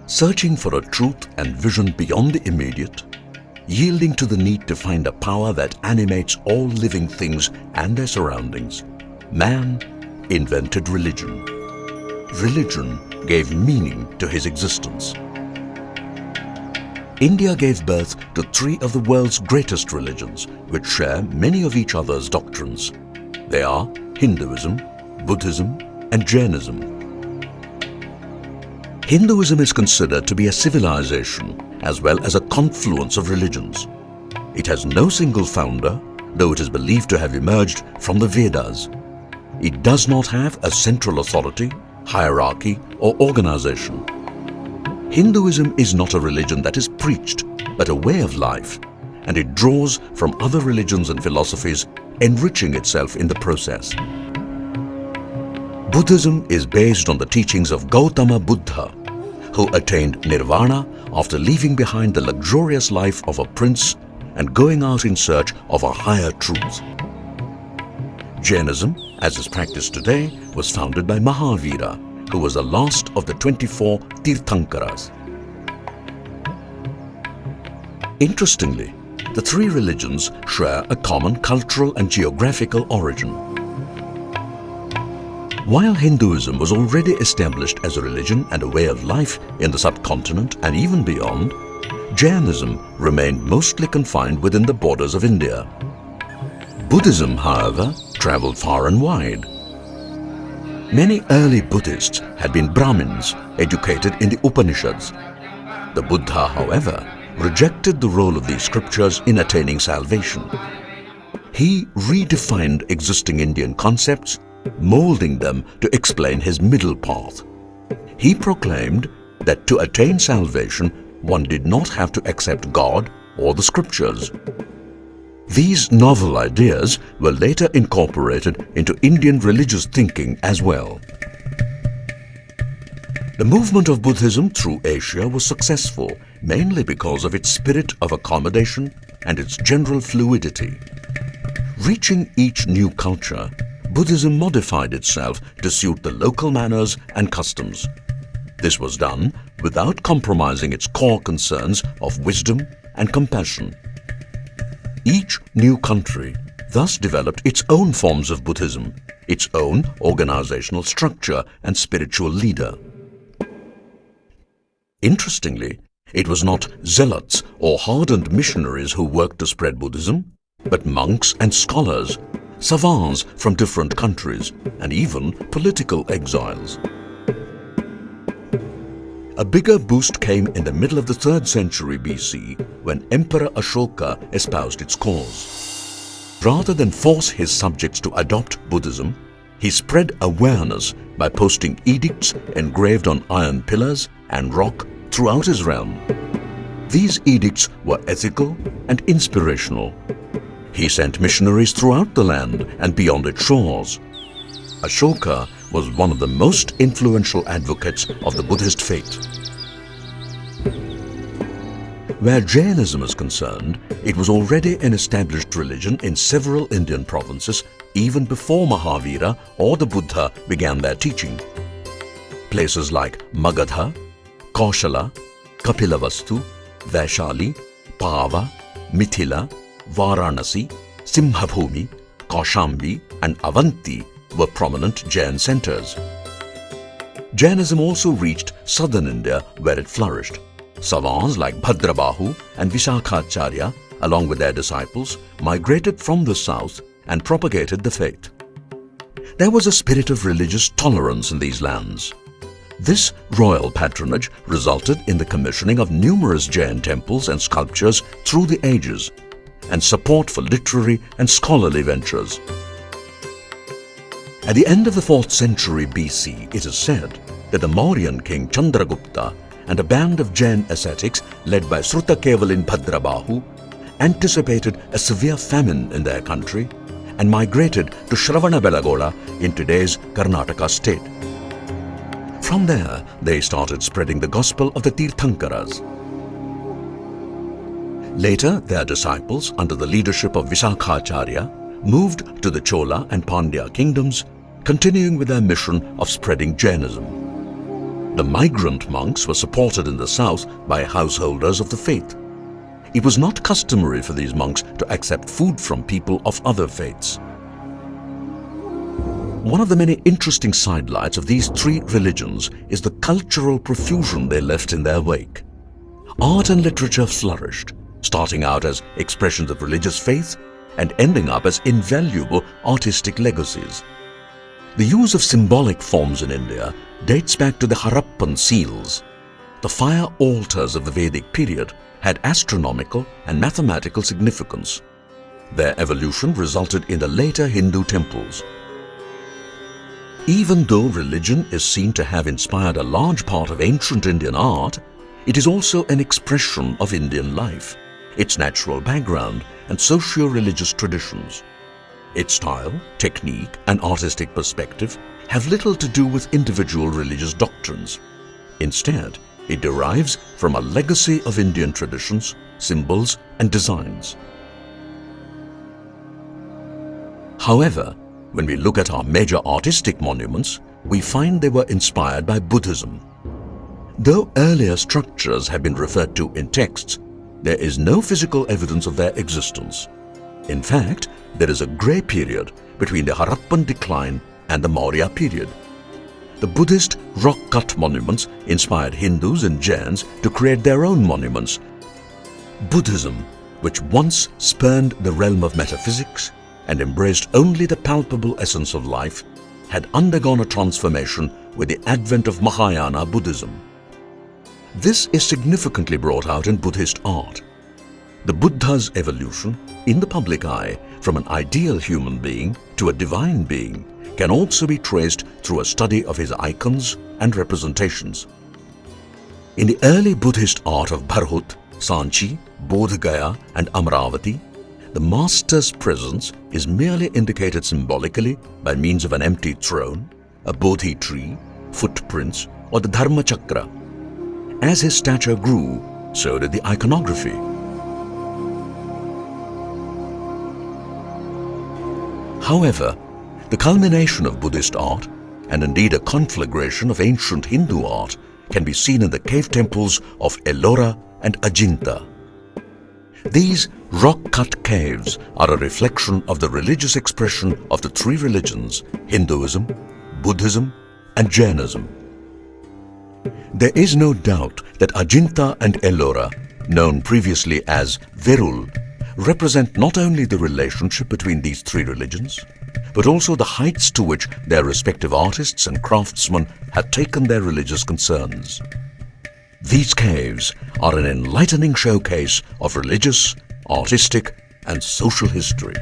Searching for a truth and vision beyond the immediate, yielding to the need to find a power that animates all living things and their surroundings, man invented religion. Religion gave meaning to his existence. India gave birth to three of the world's greatest religions, which share many of each other's doctrines. They are Hinduism, Buddhism, and Jainism. Hinduism is considered to be a civilization as well as a confluence of religions. It has no single founder, though it is believed to have emerged from the Vedas. It does not have a central authority, hierarchy, or organization. Hinduism is not a religion that is preached, but a way of life, and it draws from other religions and philosophies, enriching itself in the process. Buddhism is based on the teachings of Gautama Buddha, who attained nirvana after leaving behind the luxurious life of a prince and going out in search of a higher truth. Jainism, as is practiced today, was founded by Mahavira, who was the last of the 24 Tirthankaras. Interestingly, the three religions share a common cultural and geographical origin. While Hinduism was already established as a religion and a way of life in the subcontinent and even beyond, Jainism remained mostly confined within the borders of India. Buddhism, however, traveled far and wide. Many early Buddhists had been Brahmins educated in the Upanishads. The Buddha, however, rejected the role of these scriptures in attaining salvation. He redefined existing Indian concepts, molding them to explain his middle path. He proclaimed that to attain salvation, one did not have to accept God or the scriptures. These novel ideas were later incorporated into Indian religious thinking as well. The movement of Buddhism through Asia was successful mainly because of its spirit of accommodation and its general fluidity. Reaching each new culture, Buddhism modified itself to suit the local manners and customs. This was done without compromising its core concerns of wisdom and compassion. Each new country thus developed its own forms of Buddhism, its own organizational structure and spiritual leader. Interestingly, it was not zealots or hardened missionaries who worked to spread Buddhism, but monks and scholars, savants from different countries, and even political exiles. A bigger boost came in the middle of the 3rd century BC when Emperor Ashoka espoused its cause. Rather than force his subjects to adopt Buddhism, he spread awareness by posting edicts engraved on iron pillars and rock throughout his realm. These edicts were ethical and inspirational. He sent missionaries throughout the land and beyond its shores. Ashoka was one of the most influential advocates of the Buddhist faith. Where Jainism is concerned, it was already an established religion in several Indian provinces even before Mahavira or the Buddha began their teaching. Places like Magadha, Kaushala, Kapilavastu, Vaishali, Pava, Mithila, Varanasi, Simhabhumi, Kaushambi and Avanti were prominent Jain centers. Jainism also reached southern India where it flourished. Savants like Bhadrabahu and Vishakhacharya, along with their disciples, migrated from the south and propagated the faith. There was a spirit of religious tolerance in these lands. This royal patronage resulted in the commissioning of numerous Jain temples and sculptures through the ages, and support for literary and scholarly ventures. At the end of the 4th century BC, it is said that the Mauryan king Chandragupta and a band of Jain ascetics led by Srutakevalin Bhadrabahu anticipated a severe famine in their country and migrated to Shravanabelagola in today's Karnataka state. From there, they started spreading the gospel of the Tirthankaras. Later, their disciples, under the leadership of Vishakhacharya, moved to the Chola and Pandya kingdoms, continuing with their mission of spreading Jainism. The migrant monks were supported in the south by householders of the faith. It was not customary for these monks to accept food from people of other faiths. One of the many interesting sidelights of these three religions is the cultural profusion they left in their wake. Art and literature flourished, starting out as expressions of religious faith and ending up as invaluable artistic legacies. The use of symbolic forms in India dates back to the Harappan seals. The fire altars of the Vedic period had astronomical and mathematical significance. Their evolution resulted in the later Hindu temples. Even though religion is seen to have inspired a large part of ancient Indian art, it is also an expression of Indian life, its natural background and socio-religious traditions. Its style, technique and artistic perspective have little to do with individual religious doctrines. Instead, it derives from a legacy of Indian traditions, symbols and designs. However, when we look at our major artistic monuments, we find they were inspired by Buddhism. Though earlier structures have been referred to in texts, there is no physical evidence of their existence. In fact, there is a grey period between the Harappan decline and the Maurya period. The Buddhist rock-cut monuments inspired Hindus and Jains to create their own monuments. Buddhism, which once spurned the realm of metaphysics and embraced only the palpable essence of life, had undergone a transformation with the advent of Mahayana Buddhism. This is significantly brought out in Buddhist art. The Buddha's evolution in the public eye from an ideal human being to a divine being can also be traced through a study of his icons and representations. In the early Buddhist art of Bharhut, Sanchi, Bodh Gaya and Amravati, the master's presence is merely indicated symbolically by means of an empty throne, a Bodhi tree, footprints or the Dharma Chakra. As his stature grew, so did the iconography. However, the culmination of Buddhist art, and indeed a conflagration of ancient Hindu art, can be seen in the cave temples of Ellora and Ajinta. These rock-cut caves are a reflection of the religious expression of the three religions, Hinduism, Buddhism and Jainism. There is no doubt that Ajinta and Ellora, known previously as Verul, represent not only the relationship between these three religions, but also the heights to which their respective artists and craftsmen had taken their religious concerns. These caves are an enlightening showcase of religious, artistic and social history.